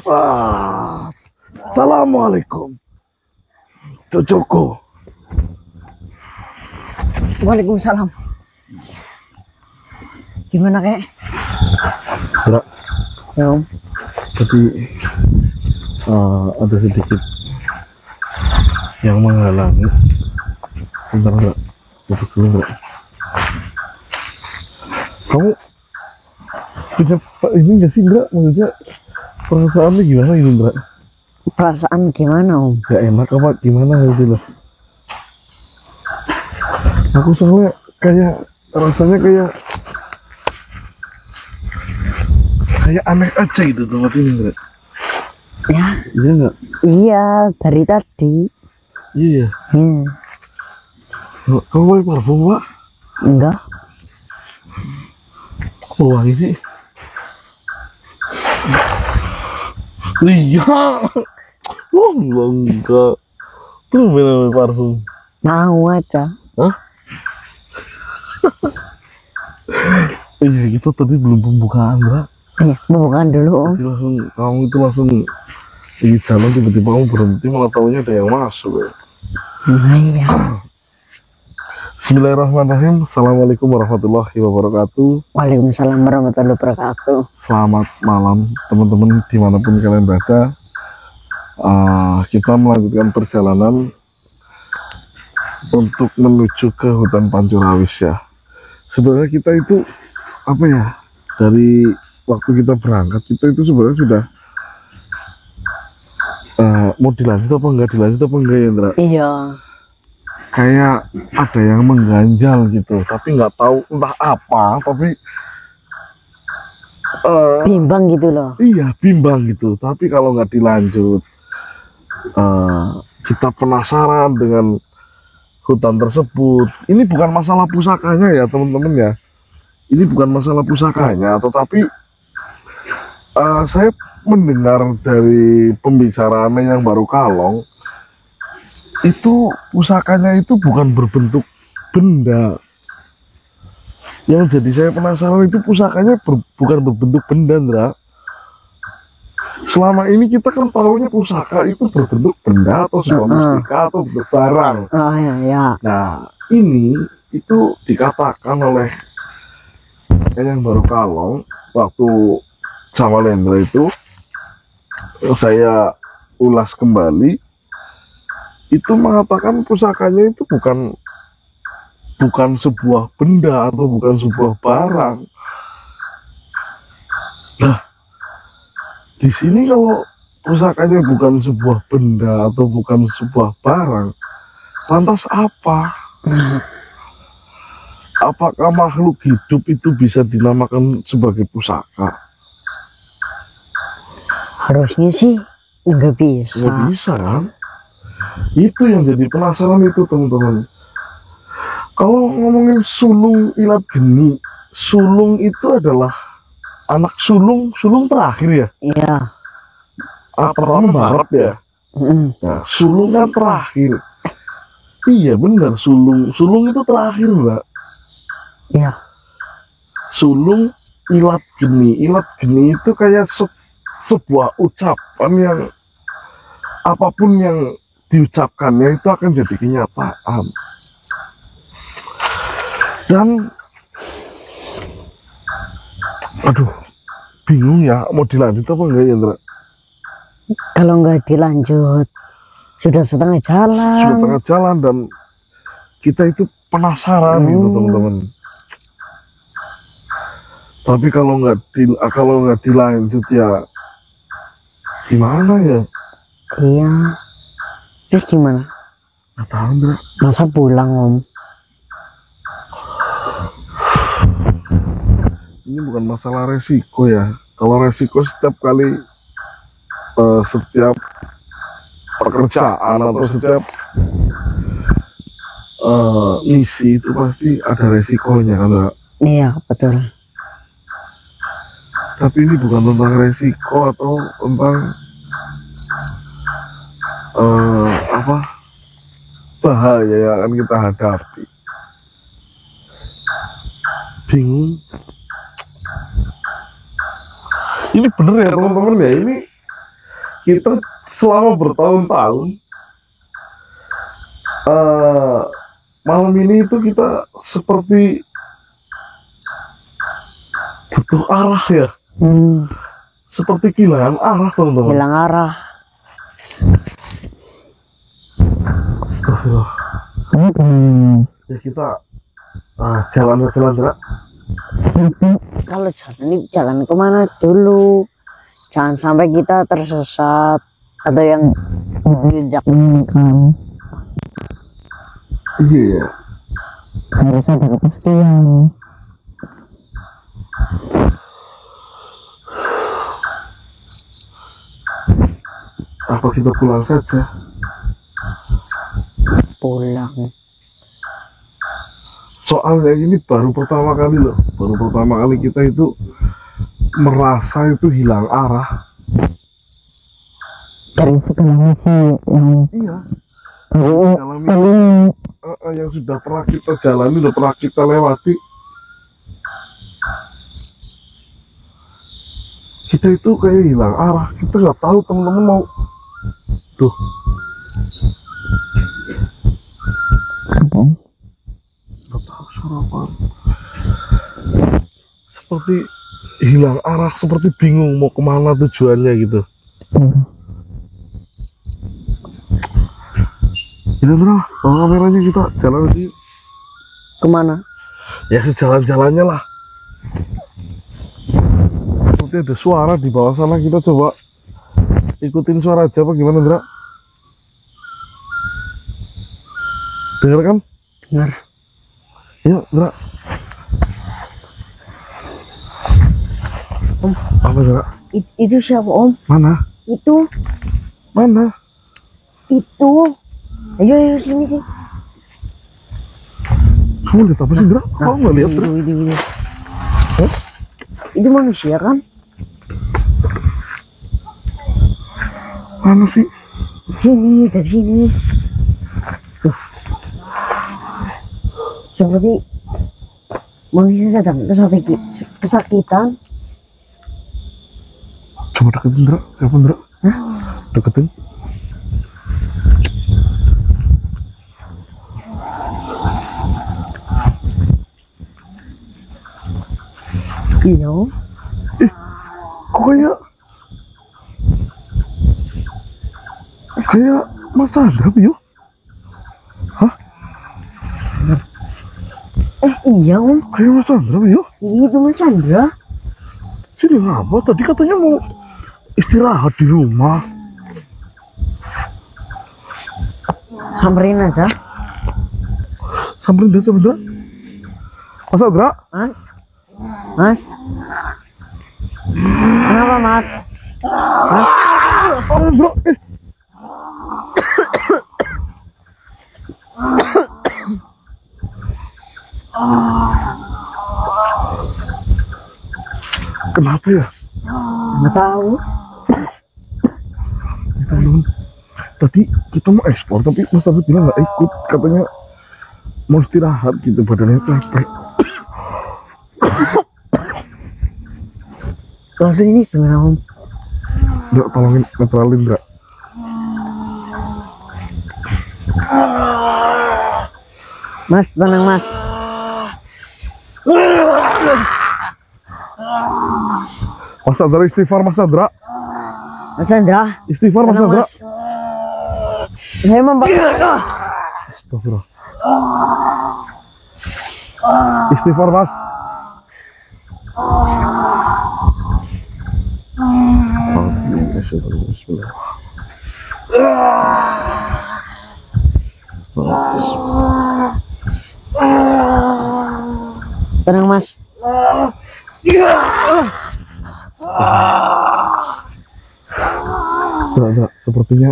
Mas. Assalamualaikum, cucuku. Waalaikumsalam. Gimana kek? Bra, Ya Om. tapi ada sedikit yang menghalangi. Bentar enggak? Duduk dulu enggak? Kamu punya ini nggak sih, Indra? Maksudnya perasaannya gimana ini, Indra? Perasaan gimana Om? Gak enak apa gimana gitu loh. Aku soalnya kayak rasanya kayak aneh aja gitu tempat ini, Indra. Ya, Iya nggak? iya dari tadi. Iya. Kamu pakai parfum, Pak? Enggak. Kok wangi sih? Iya. Oh, enggak. Tuh bener parfum. Mau aja. Hah? Iya, kita tadi belum pembukaan, Mbak. Iya, bukan dulu Om. Jadi kamu itu langsung di jalan tiba-tiba kamu berhenti, malah taunya ada yang masuk ya. Nah, iya. Bismillahirrahmanirrahim. Assalamualaikum warahmatullahi wabarakatuh. Waalaikumsalam warahmatullahi wabarakatuh. Selamat malam teman-teman dimanapun kalian berada. Kita melanjutkan perjalanan untuk menuju ke hutan Pancurawis ya. Sebenarnya kita itu apa ya, dari waktu kita berangkat kita itu sebenarnya sudah mau dilanjut apa enggak ya, Indra? Iya. Kayak ada yang mengganjal gitu, tapi nggak tahu entah apa, tapi Bimbang gitu loh. iya bimbang gitu. Tapi kalau nggak dilanjut, kita penasaran dengan hutan tersebut. Ini bukan masalah pusakanya ya teman-teman ya, ini bukan masalah pusakanya, tetapi saya mendengar dari pembicaraannya yang baru kalong, itu pusakanya itu bukan berbentuk benda. Yang jadi saya penasaran itu pusakanya bukan berbentuk benda, Ndra. Selama ini kita kan tahunya pusaka itu berbentuk benda atau sebuah mustika atau bentuk barang. Oh iya, iya. Nah, ini itu dikatakan oleh yang baru kalong waktu sama Lendra itu, saya ulas kembali, itu mengatakan pusakanya itu bukan sebuah benda atau bukan sebuah barang. Nah, di sini kalau pusakanya bukan sebuah benda atau bukan sebuah barang, lantas apa? Apakah makhluk hidup itu bisa dinamakan sebagai pusaka? Harusnya sih nggak bisa. Nggak bisa kan? Itu yang jadi penasaran itu teman-teman. Kalau ngomongin sulung ilat geni, sulung itu adalah anak sulung terakhir ya. Iya. Pertama Barat ya. Nah, sulung kan terakhir. Iya benar, sulung itu terakhir, Mbak. Iya. Sulung ilat geni itu kayak sebuah ucapan yang apapun yang diucapkannya itu akan jadi kenyataan. Dan aduh, bingung ya mau dilanjut apa enggak ya, Indra? Kalau nggak dilanjut sudah setengah jalan. Dan kita itu penasaran gitu teman-teman. Tapi kalau nggak dilanjut ya gimana ya? Iya. Terus gimana? Nggak tahu, Indra. Masa pulang Om? Ini bukan masalah resiko ya. Kalau resiko setiap kali setiap pekerjaan atau setiap misi itu pasti ada resikonya kan, Mbak? Iya betul. Tapi ini bukan tentang resiko atau tentang bahaya yang akan kita hadapi. Bingung. Ini bener ya teman-teman ya, ini kita selama bertahun-tahun malam ini itu kita seperti butuh arah ya, seperti kehilangan arah teman-teman. Hilang arah. Astagfirullah. Ya kita jalan Dra. Kalau jalan ini jalan kemana dulu? Jangan sampai kita tersesat atau yang tidak menginginkan. Iya ya. Harus ada kepastian. Apa kita pulang saja? Pulang. Soalnya ini baru pertama kali loh, baru pertama kali kita itu merasa itu hilang arah Dari segala misi yang iya paling yang sudah pernah kita jalani, sudah pernah kita lewati. Kita itu kayak hilang arah, kita nggak tahu teman-teman mau tuh nggak tahu suara apa, seperti hilang arah, seperti bingung mau kemana tujuannya gitu. Ini benar, bawa kameranya kita jalan lagi. kemana? Ya sejalan-jalannya lah. Seperti ada suara di bawah sana, kita coba ikutin suara aja apa gimana, Dra? Dengar kan? Dengar. Yuk, Dra. Om, apa Dra? Itu siapa Om? Mana? Itu. Mana? Itu. Ayo sini sih. Kamu lihat apa sih, Dra? Kamu nggak lihat, Dra? Itu. Hah? Itu manusia kan? Mana sih? Sini, dari sini. Tuh. Seperti manusia sedang kesakitan. Coba deketin, Dra. Siapa, Dra? Hah? Deketin. Iya Om. Kok kayak Mas Chandra, Bio? Hah? Iya Om. Kayak Mas Chandra, Bio? Itu Mas Chandra. Sini ngapa? Tadi katanya mau istirahat di rumah. Samperin aja. Samperin dia sebentar. Mas Chandra? Mas. Mas. Kenapa Mas? Mas. Oh, bro. Kenapa ya? Nggak tahu. Teman-teman, tadi kita mau ekspor tapi Mas Tadi bilang nggak ikut, katanya mau istirahat gitu, badannya capek. Lalu ini sebenarnya Om. Nggak, tolongin netralin, nggak? Mas, tenang Mas. Mas Chandra, istighfar Mas Chandra. Mas Chandra. Istighfar Mas Tenang, Chandra. Mas. Saya membakar. Astagfirullah. Istighfar Mas. Bismillah. Tenang Mas. Enggak, sepertinya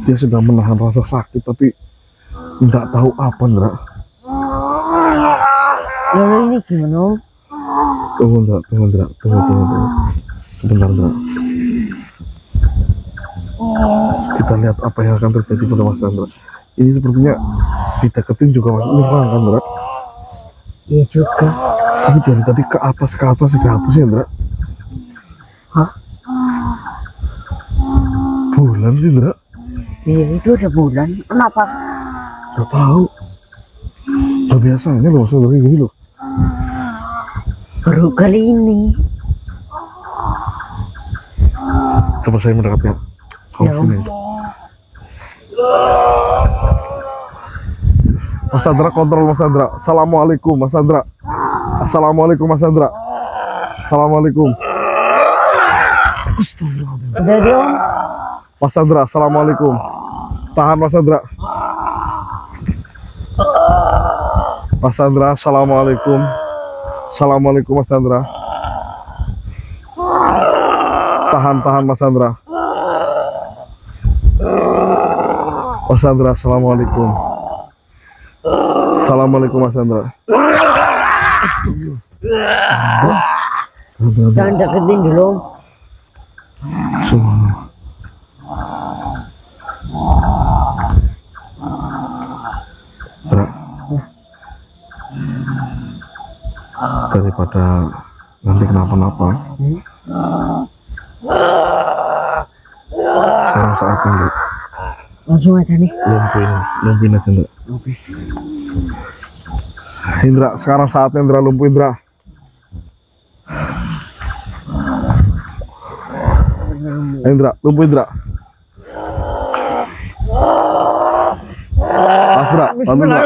dia sedang menahan rasa sakit tapi nggak tahu apa, Ndra. Lalu ini gimana Om? Tunggu, Ndra, tunggu. Sebentar, Ndra. Kita lihat apa yang akan terjadi pada Mas Chandra. Ini sepertinya dideketin juga Mas Irfan kan, Ndra? Iya juga. Tapi dari tadi ke atas ada apa sih, Ndra? Hah? bulan sih, Indra? Iya, itu ada bulan. Kenapa? Gak tahu. Gak biasanya loh maksudnya kayak gini loh. Baru kali ini. Coba saya mendekatnya. Ya Sini. Mas Sandra, kontrol Mas Sandra. Assalamualaikum Mas Sandra. Assalamualaikum Mas Sandra. Assalamualaikum. Udah dong. Mas Sandra, assalamualaikum. Tahan Mas Sandra. Mas Sandra, assalamualaikum. Assalamualaikum Mas Sandra. Tahan Mas Sandra. Mas Sandra, assalamualaikum. Assalamualaikum Mas Sandra. Jangan deketin dulu. Daripada nanti kenapa-napa, sekarang saatnya Ndra. Langsung aja nih. Lumpuin aja Ndra. Oke. Indra, sekarang saatnya Indra lumpuh Indra. Indra, lumpuh Indra. Mas Indra, bantu Indra.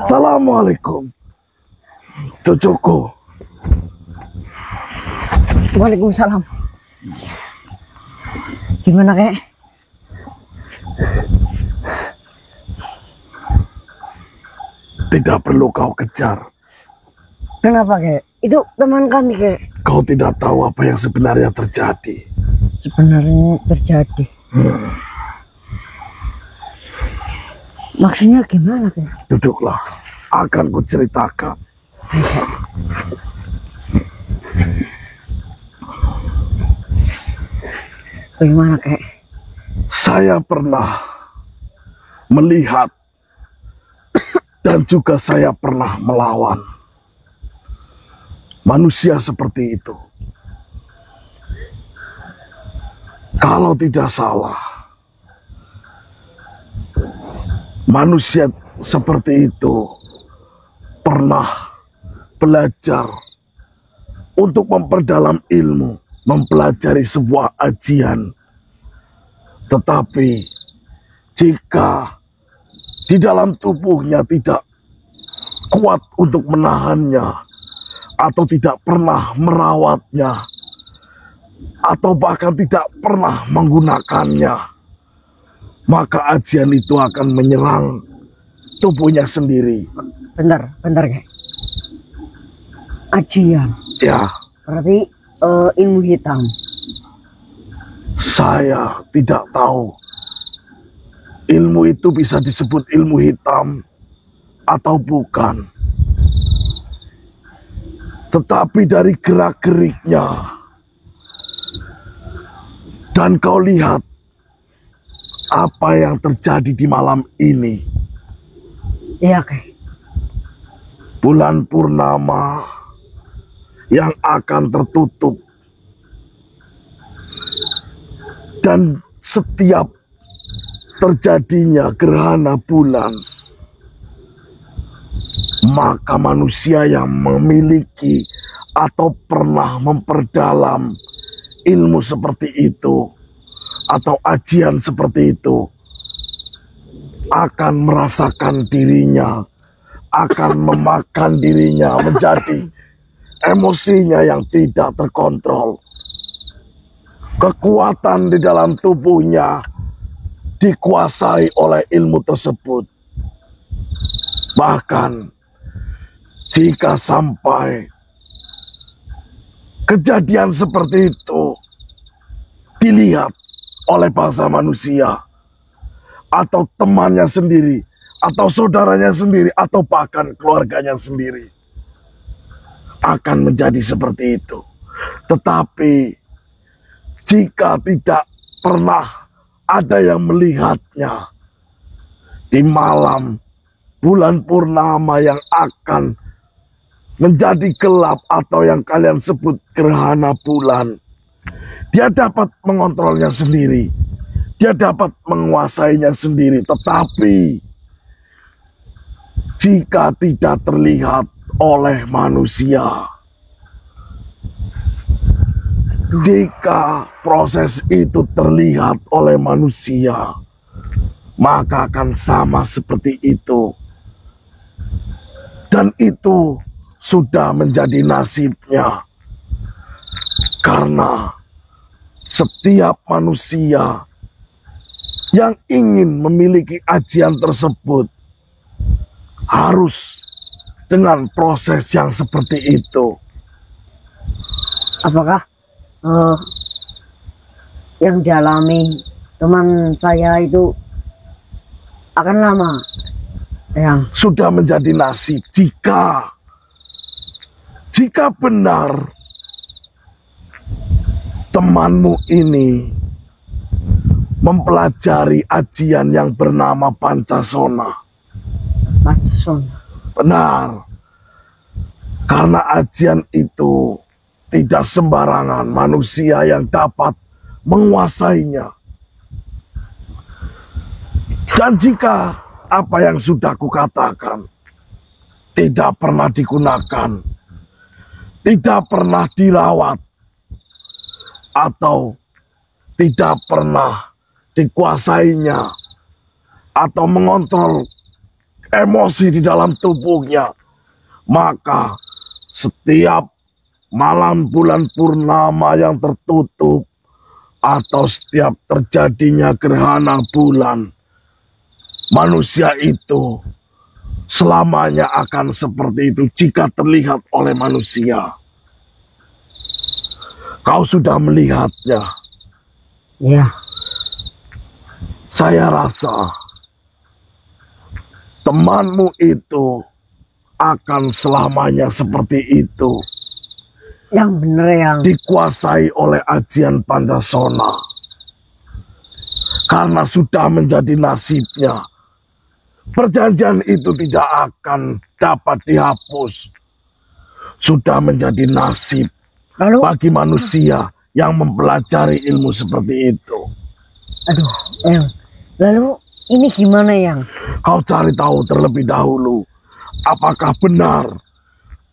Assalamualaikum cucuku. Waalaikumsalam. Gimana kek? Tidak perlu kau kejar. Kenapa kek? Itu teman kami kek. Kau tidak tahu apa yang sebenarnya terjadi. Sebenarnya terjadi. Maksudnya gimana kek? Duduklah, akan kuceritakan. Bagaimana kek? Saya pernah melihat dan juga saya pernah melawan manusia seperti itu. Kalau tidak salah, manusia seperti itu pernah belajar untuk memperdalam ilmu, mempelajari sebuah ajian. Tetapi jika di dalam tubuhnya tidak kuat untuk menahannya, atau tidak pernah merawatnya, atau bahkan tidak pernah menggunakannya, maka ajian itu akan menyerang tubuhnya sendiri. Bentar kek. Ajian. Ya, Berarti ilmu hitam. saya tidak tahu ilmu itu bisa disebut ilmu hitam atau bukan. Tetapi dari gerak-geriknya, dan kau lihat apa yang terjadi di malam ini. Iya kek. Bulan purnama yang akan tertutup, dan setiap terjadinya gerhana bulan, maka manusia yang memiliki atau pernah memperdalam ilmu seperti itu atau ajian seperti itu akan merasakan dirinya, akan memakan dirinya menjadi emosinya yang tidak terkontrol. Kekuatan di dalam tubuhnya dikuasai oleh ilmu tersebut. Bahkan jika sampai kejadian seperti itu dilihat oleh bangsa manusia, atau temannya sendiri, atau saudaranya sendiri, atau bahkan keluarganya sendiri, akan menjadi seperti itu. Tetapi jika tidak pernah ada yang melihatnya di malam bulan purnama yang akan menjadi gelap atau yang kalian sebut gerhana bulan, dia dapat mengontrolnya sendiri, dia dapat menguasainya sendiri. Tetapi jika tidak terlihat oleh manusia, jika proses itu terlihat oleh manusia, maka akan sama seperti itu. Dan itu sudah menjadi nasibnya. Karena setiap manusia yang ingin memiliki ajian tersebut harus dengan proses yang seperti itu. Apakah yang dialami teman saya itu akan lama? Yang Sudah menjadi nasib jika benar temanmu ini mempelajari ajian yang bernama Pancasona. Pancasona. Benar. Karena ajian itu tidak sembarangan manusia yang dapat menguasainya. Dan jika apa yang sudah kukatakan tidak pernah digunakan, tidak pernah dirawat, atau tidak pernah dikuasainya, atau mengontrol emosi di dalam tubuhnya, maka setiap malam bulan purnama yang tertutup atau setiap terjadinya gerhana bulan, manusia itu selamanya akan seperti itu jika terlihat oleh manusia. Kau sudah melihatnya. Ya. Saya rasa temanmu itu akan selamanya seperti itu. Yang benar yang Dikuasai oleh ajian Pancasona. Karena sudah menjadi nasibnya. Perjanjian itu tidak akan dapat dihapus. Sudah menjadi nasib bagi manusia yang mempelajari ilmu seperti itu. Aduh, Yang. Lalu ini gimana, Yang? Kau cari tahu terlebih dahulu. Apakah benar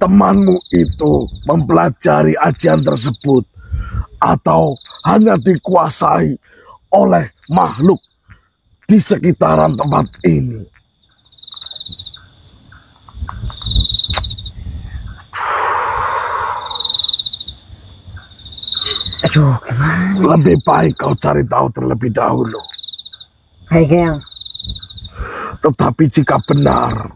temanmu itu mempelajari ajian tersebut, atau hanya dikuasai oleh makhluk di sekitaran tempat ini? Aduh, gimana? Lebih baik kau cari tahu terlebih dahulu. Baik, Yang. Tetapi jika benar,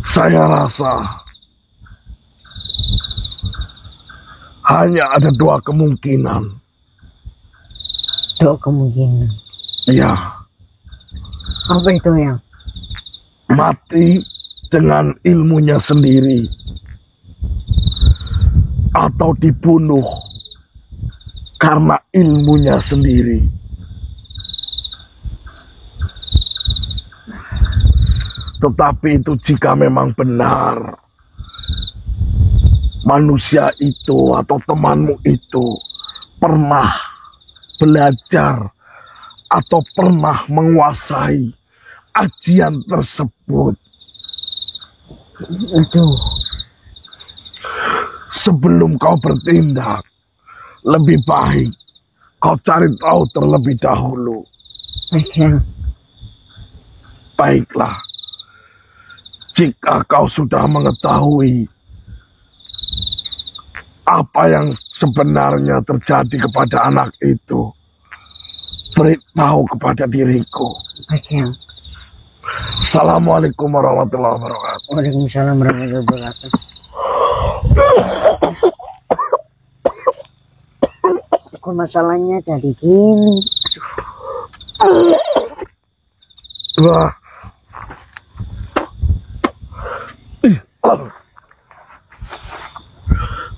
saya rasa hanya ada dua kemungkinan. Dua kemungkinan. Ya, Apa itu, Yang? mati dengan ilmunya sendiri, atau dibunuh karena ilmunya sendiri. Tetapi itu jika memang benar manusia itu atau temanmu itu pernah belajar atau pernah menguasai ajian tersebut. Aduh. Sebelum kau bertindak, lebih baik kau cari tahu terlebih dahulu. Baik, Yang. Baiklah, jika kau sudah mengetahui apa yang sebenarnya terjadi kepada anak itu, beritahu kepada diriku. Baik, Yang. Assalamualaikum warahmatullahi wabarakatuh. Waalaikumsalam warahmatullahi wabarakatuh. Kok masalahnya jadi gini? Wah.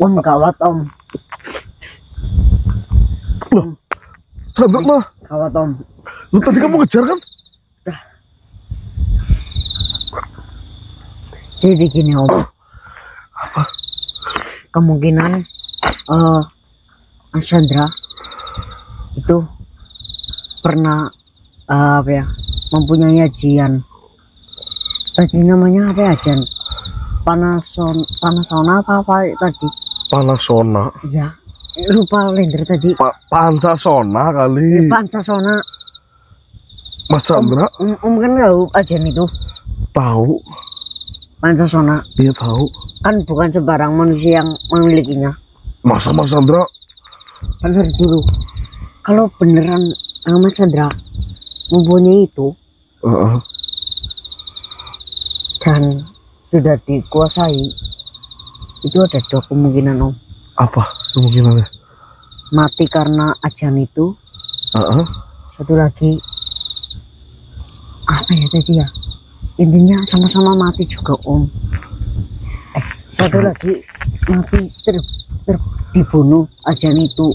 Om gawat om. Loh, Chandra mah. Gawat om. Lu tadi kamu ngejar kan? Jadi gini om. Apa? Kemungkinan Mas Chandra itu pernah apa ya, mempunyai ajian. Tadi namanya apa ya, ajian? Panasona apa tadi? Panasona. Ya, lupa Lender tadi. Pancasona kali. Pancasona. Mas Chandra Om kan tahu ajian itu? tahu. Pancasona Iya tahu. kan bukan sembarang manusia yang memilikinya. Masa Mas Chandra? Benar dulu. Kalau beneran Mas Chandra mempunyai itu dan sudah dikuasai, itu ada dua kemungkinan om. Apa kemungkinannya? Mati karena ajian itu. Satu lagi apa ya tadi ya, intinya sama-sama mati juga om. Satu lagi mati dibunuh ajian itu.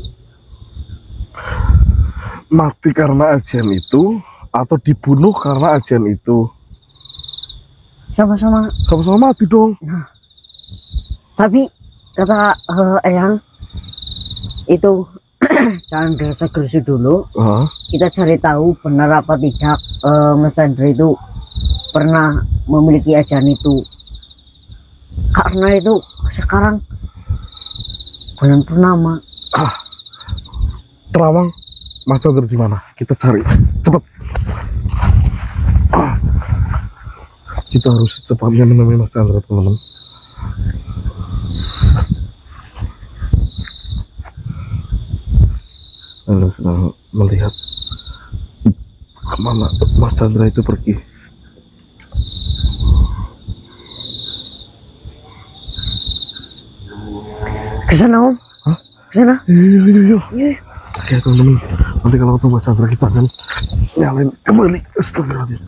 Mati karena ajian itu atau dibunuh karena ajian itu? Sama-sama Mati dong. Nah, tapi kata Eyang itu jangan gerasa-gerusu dulu. Kita cari tahu benar apa tidak Mas Chandra itu pernah memiliki ajian itu. Karena itu sekarang bulan purnama. Terawang, Mas Chandra di mana? Kita cari, cepet. Kita harus secepatnya menemui Mas Chandra, teman-teman. Lalu sedang melihat kemana Mas Chandra itu pergi. Kesana om? Hah? Kesana? Iya. Iya. Oke teman-teman, nanti kalau ketemu Mas Chandra kita akan nyalain kembali. Astagfirullahaladzim.